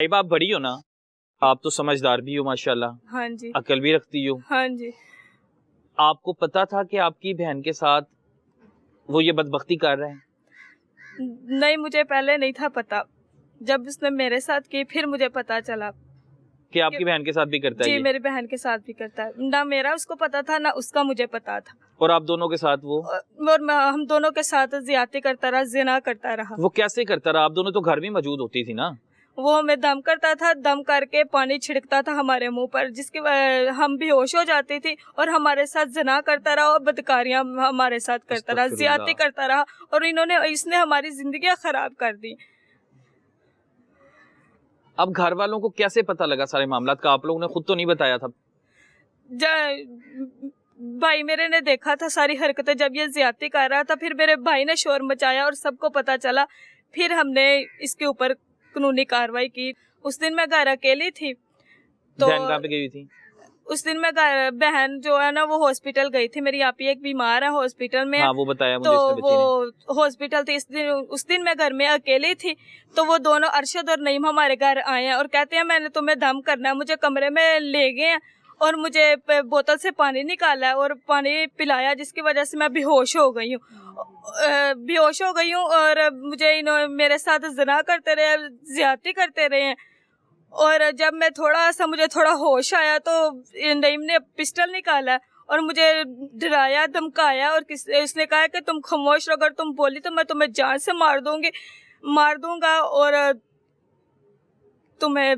भाई आप बड़ी हो ना, आप तो समझदार भी हो माशाल्लाह। हाँ जी। अकल भी रखती हो। हाँ जी। आपको पता था कि आपकी बहन के साथ वो ये बदबख्ती कर रहे हैं? नहीं, मुझे पहले नहीं था पता। जब उसने मेरे साथ की फिर मुझे पता चला कि आपकी बहन के साथ भी करता है जी ये? मेरी बहन के साथ भी करता है। ना मेरा उसको पता था ना उसका मुझे पता था। और आप दोनों के साथ वो? और हम दोनों के साथ ज्यादती करता रहा, जिना करता रहा। वो कैसे करता रहा? आप दोनों तो घर में मौजूद होती थी ना। वो हमें दम करता था, दम करके पानी छिड़कता था हमारे मुंह पर, जिसकी हम बेहोश हो जाती थी। और हमारे साथ जना करता रहा और बदकारियां हमारे साथ करता रहा, ज्यादती करता रहा। और इसने हमारी जिंदगी खराब कर दी। अब घर वालों को कैसे पता लगा सारे मामला का? आप लोगों ने खुद तो नहीं बताया था? भाई मेरे ने देखा था सारी हरकतें, जब ये ज्यादती कर रहा था फिर मेरे भाई ने शोर मचाया और सबको पता चला। फिर हमने इसके ऊपर कानूनी कार्रवाई की। उस दिन मैं घर अकेली थी तो बहन कहाँ पे गई हुई थी? उस दिन मैं बहन जो है ना वो हॉस्पिटल गई थी। मेरी आपी एक बीमार है हॉस्पिटल में। हाँ वो बताया मुझे तो इसने बच्ची ने। वो हॉस्पिटल थी उस दिन मैं घर में अकेली थी। तो वो दोनों अरशद और नईम हमारे घर आए हैं और कहते हैं मैंने तुम्हें दम करना है। मुझे कमरे में ले गए हैं और मुझे बोतल से पानी निकाला है और पानी पिलाया, जिसकी वजह से मैं बेहोश हो गई हूँ। और मुझे मेरे साथ जना करते रहे, ज्यादती करते रहे हैं। और जब मुझे थोड़ा होश आया तो नईम ने पिस्टल निकाला और मुझे डराया, धमकाया और उसने कहा कि तुम खामोश रहो, अगर तुम बोली तो मैं तुम्हें जान से मार दूंगा और तुम्हें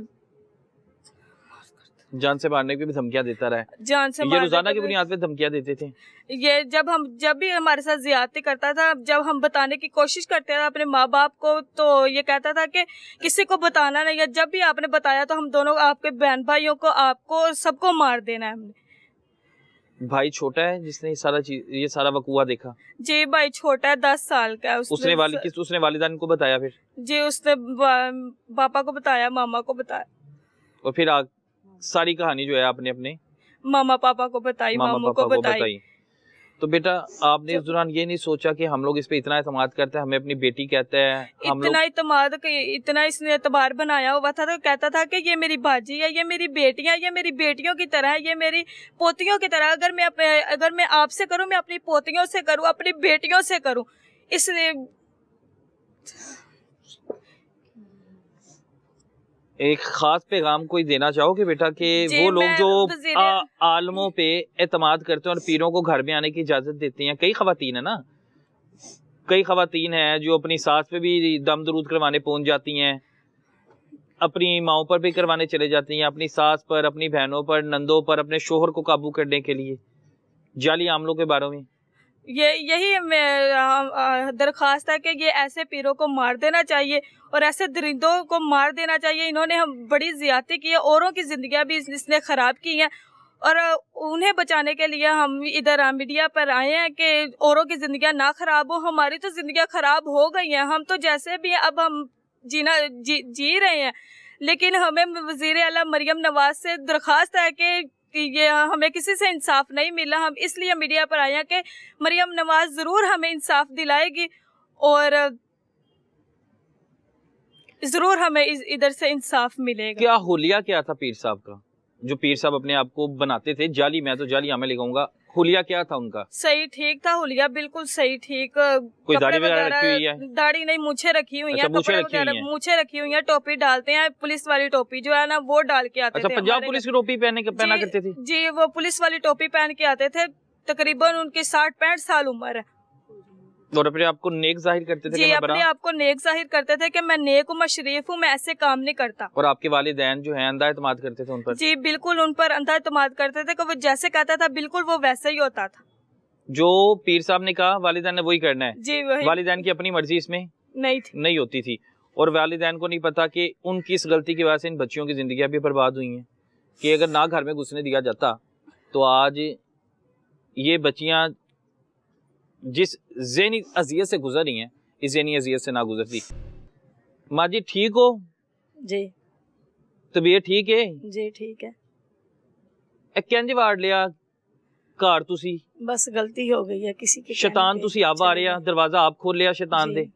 जान से मारने की भी धमकियां देता रहा है? जान से ये रोजाना की बुनियाद पे धमकियां देते थे? ये जब भी हमारे साथ ज्यादती करता था, जब हम बताने की कोशिश करते थे अपने माँ बाप को, तो ये कहता था कि किसी को बताना नहीं है, जब भी आपने बताया तो हम दोनों आपके बहन भाइयों को, आपको सबको मार देना है हमने। भाई छोटा है जिसने ये सारा वकूआ देखा? जी भाई छोटा है, 10 साल का है। उसने वालिदैन को बताया फिर? जी उसने पापा को बताया, मामा को बताया। और फिर सारी कहानी जो है आपने अपने मामा पापा को बताई, मामू को बताई। तो बेटा आपने इस दौरान ये नहीं सोचा कि हम लोग इस पे इतना एतमाद करते हैं, हमें अपनी बेटी कहते हैं, इतना इसने एतबार बनाया हुआ था। तो कहता था कि ये मेरी बाजी है, ये मेरी बेटियां, ये मेरी बेटियों की तरह है, ये मेरी पोतियों की तरह। अगर मैं आपसे करूं, मैं अपनी पोतियों से करूं, अपनी बेटियों से करूं। इसलिए एक खास पैगाम कोई देना चाहोगे बेटा कि वो लोग जो आलमों पे एतमाद करते हैं और पीरों को घर में आने की इजाजत देती हैं? कई खवातीन है ना, कई खवातीन हैं जो अपनी सास पे भी दम दरूद करवाने पहुंच जाती हैं, अपनी माओ पर भी करवाने चले जाती हैं, अपनी सास पर, अपनी बहनों पर, नंदों पर, अपने शोहर को काबू करने के लिए जाली आमलों के बारे में। यही दरख्वास्त है कि ये ऐसे पीरों को मार देना चाहिए और ऐसे दरिंदों को मार देना चाहिए। इन्होंने हम बड़ी ज्यादती की है, औरों की जिंदगियां भी इसने खराब की हैं और उन्हें बचाने के लिए हम इधर मीडिया पर आए हैं कि औरों की जिंदगियां ना खराब हो। हमारी तो जिंदगियां खराब हो गई हैं, हम तो जैसे भी हैं अब हम जी रहे हैं। लेकिन हमें वजीर आला मरियम नवाज से दरख्वास्त है कि ये हमें किसी से इंसाफ नहीं मिला। हम इसलिए मीडिया पर आए हैं कि मरियम नवाज जरूर हमें इंसाफ दिलाएगी और जरूर हमें इधर से इंसाफ मिलेगा। क्या हुलिया क्या था पीर साहब का, जो पीर साहब अपने आप को बनाते थे जाली? मैं तो जाली हमें लगाऊंगा। हुलिया क्या था उनका? सही ठीक था हुलिया, बिल्कुल सही ठीक। कोई दाढ़ी वगैरह रखी हुई है? दाढ़ी नहीं, मूछें रखी हुई हैं। मूछें रखी हुई हैं। टोपी डालते हैं, पुलिस वाली टोपी जो है ना वो डाल के आते थे। पंजाब पुलिस की टोपी पहना करते थे? जी वो पुलिस वाली टोपी पहन के आते थे। तकरीबन उनकी 60-65 साल उम्र है। और अपने आपको नेक जाहिर करते थे? जी अपने आपको नेक जाहिर करते थे कि मैं नेक हूँ, मैं शरीफ हूँ, मैं ऐसे काम नहीं करता। और आपके वालिदैन जो हैं अंधा एतमाद करते थे उन पर? जी बिल्कुल उन पर अंधा एतमाद करते थे कि वो जैसे कहता था बिल्कुल वो वैसे ही होता था। जो पीर साहब ने कहा वालिदैन ने वही करना है? जी वही। वालिदैन की अपनी मर्जी इसमें नहीं होती थी और वालिदैन को नहीं पता कि उनकी इस गलती की वजह से इन बच्चियों की जिंदगियां भी बर्बाद हुई हैं कि अगर ना घर में घुसने दिया जाता तो आज ये बच्चियां जिस ज़हनी अजियत से गुजर रही हैं इस ज़हनी अजियत से ना गुजरती। माँ जी ठीक हो? जी। तबीयत ठीक है? जी ठीक है। कहंजे वाड़ लिया घर तुसी? बस गलती हो गई है किसी की। शैतान तुसी आप आ रहा, दरवाजा आप खोल लिया शैतान दे।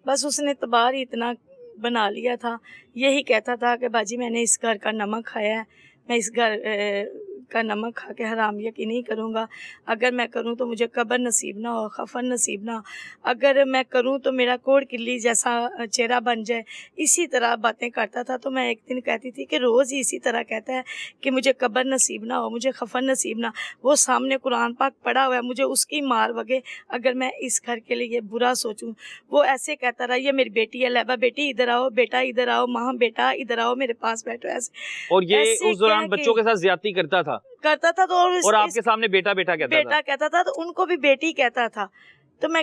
बस उसने तबार ही इतना बना लिया था। यही कहता था कि बाजी मैंने इस घर का नमक खाया है, मैं इस घर का नमक खा के हराम यकीन नहीं करूँगा। अगर मैं करूँ तो मुझे कब्र नसीब ना हो, खफन नसीब ना हो। अगर मैं करूँ तो मेरा कोड़ किल्ली जैसा चेहरा बन जाए। इसी तरह बातें करता था। तो मैं एक दिन कहती थी कि रोज़ ही इसी तरह कहता है कि मुझे कब्र नसीब ना हो, मुझे खफन नसीब ना। वो सामने कुरान पाक पढ़ा हुआ है, मुझे उसकी मार वगे अगर मैं इस घर के लिए बुरा सोचूं। वो ऐसे कहता रहा, ये मेरी बेटी है, लैबा बेटी इधर आओ, बेटा इधर आओ, माँ बेटा इधर आओ, मेरे पास बैठो। ऐसे और ये उस दौरान बच्चों के साथ ज्यादती करता था तो और आपके सामने बेटा बेटा कहता था तो उनको भी बेटी कहता था। तो मैं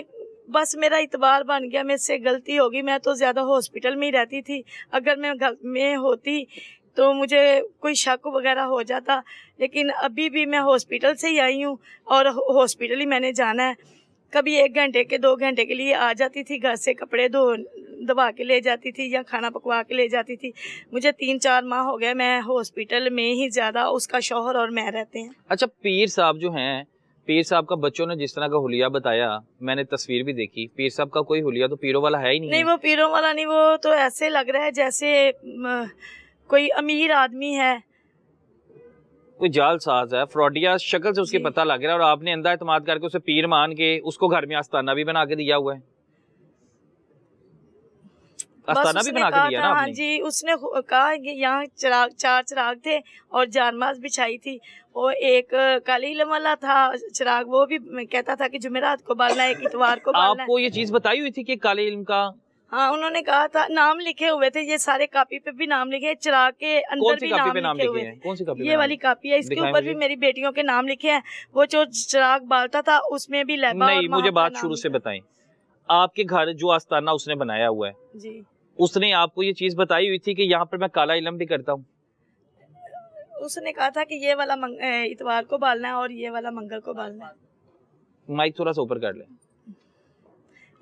बस मेरा इतबार बन गया, मेरे से गलती होगी। मैं तो ज़्यादा हॉस्पिटल में ही रहती थी। अगर मैं घर में होती तो मुझे कोई शक वगैरह हो जाता, लेकिन अभी भी मैं हॉस्पिटल से ही आई हूँ और हॉस्पिटल ही मैंने जाना है। कभी 1 घंटे के 2 घंटे के लिए आ जाती थी, घर से कपड़े दबा के ले जाती थी या खाना पकवा के ले जाती थी। मुझे 3-4 माह हो गए मैं हॉस्पिटल में ही ज़्यादा, उसका शौहर और मैं रहते हैं। अच्छा, पीर साहब जो हैं, पीर साहब का बच्चों ने जिस तरह का हुलिया बताया, मैंने तस्वीर भी देखी, पीर साहब का कोई हुलिया तो पीरों वाला है ही नहीं। नहीं, वो पीरों वाला नहीं, वो तो ऐसे लग रहा है जैसे कोई अमीर आदमी है, कोई जालसाज है, फ्रॉडिया शक्ल से उसके पता लग रहा है। और आपने अंधा एतमाद करके उसे पीर मान के उसको घर में आस्ताना भी बना के दिया हुआ है। आस्ताना भी बना के दिया ना आपने? हाँ जी, उसने कहा कि यहाँ 4 चिराग थे और जानमाज बिछाई थी। और एक काले इल्म वाला था चिराग, वो भी कहता था कि जुमेरात को बालना है, इतवार को बालना है। आपको ये चीज बताई हुई थी कि काले इल्म का? हाँ, उन्होंने कहा था, नाम लिखे हुए थे, ये सारे कॉपी पे भी नाम लिखे, चिराग के अंदर भी नाम लिखे हुए हैं। कौन सी कॉपी? ये वाली कॉपी है, इसके ऊपर भी मेरी बेटियों के नाम लिखे हैं। वो जो चिराग बालता था उसमें भी लैबा। नहीं, मुझे बात शुरू से बताएं। आपके घर जो आस्ताना उसने बनाया हुआ है जी, उसने आपको ये चीज बताई हुई थी कि यहाँ पर मैं काला इल्म भी करता हूँ? उसने कहा था कि ये वाला इतवार को बालना है और ये वाला मंगल को बालना है। माइक थोड़ा सा ऊपर कर ले।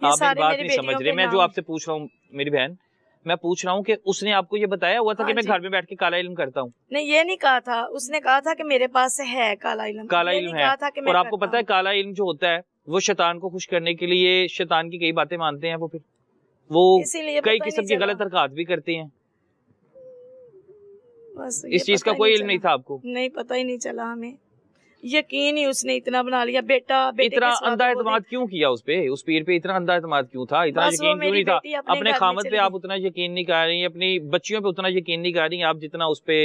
आप मेरी बात नहीं समझ रहे। मैं जो आपसे पूछ रहा हूँ मेरी बहन, मैं पूछ रहा हूँ कि उसने आपको ये बताया हुआ था कि मैं घर में बैठ के काला इल्म करता हूँ? नहीं, ये नहीं कहा था। उसने कहा था कि मेरे पास है काला इल्म। काला इल्म है। और आपको पता है काला इल्म जो होता है वो शैतान को खुश करने के लिए शैतान की कई बातें मानते हैं। वो फिर वो कई किस्म की गलत हरकत भी करते हैं। बस इस चीज का कोई इल्म नहीं था आपको? नहीं, पता ही नहीं चला हमें। यकीन ही उसने इतना बना लिया। बेटा इतना अंधा एतमाद क्यों किया उस पे? उस पीर पे इतना अंधा एतमाद क्यों था? इतना यकीन क्यों नहीं था? अपने खामद पे आप उतना यकीन नहीं कर रही, अपनी बच्चियों पे उतना यकीन नहीं कर रही आप जितना उस पे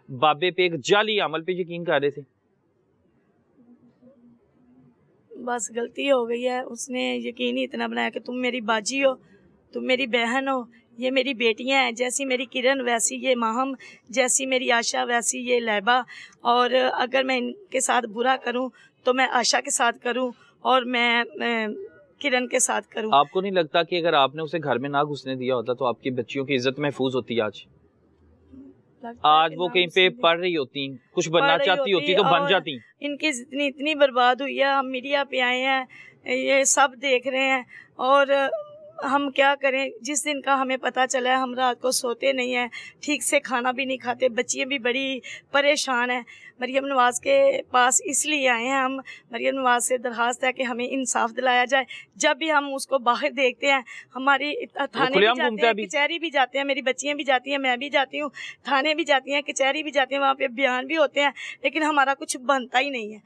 बाबे पे एक जाली अमल पे यकीन कर रहे थे। बस गलती हो गई है। उसने यकीन ही इतना बनाया कि तुम मेरी बाजी हो, तुम मेरी बहन हो, ये मेरी बेटियां हैं। जैसी मेरी किरण वैसी ये माहम, जैसी मेरी आशा वैसी ये लैबा। और अगर मैं इनके साथ बुरा करूं तो मैं आशा के साथ करूं और मैं किरण के साथ करूं। आपको नहीं लगता कि अगर आपने उसे घर में ना घुसने दिया होता तो आपकी बच्चियों की इज्जत महफूज होती? आज वो कहीं पे पढ़ रही होती, कुछ बनना चाहती होती तो बन जाती। इनकी जितनी इतनी बर्बाद हुई है, हम मीडिया पे आए हैं, ये सब देख रहे हैं और हम क्या करें। जिस दिन का हमें पता चला है हम रात को सोते नहीं हैं, ठीक से खाना भी नहीं खाते। बच्चियाँ भी बड़ी परेशान हैं। मरियम नवाज़ के पास इसलिए आए हैं हम। मरियम नवाज़ से दरख्वास्त है कि हमें इंसाफ दिलाया जाए। जब भी हम उसको बाहर देखते हैं, हमारी थाने भी जाते हैं, कचहरी भी जाते हैं, मेरी बच्चियाँ भी जाती हैं, मैं भी जाती हूँ, थाने भी जाती हैं, कचहरी भी जाती हैं, वहाँ पे बयान भी होते हैं, लेकिन हमारा कुछ बनता ही नहीं है।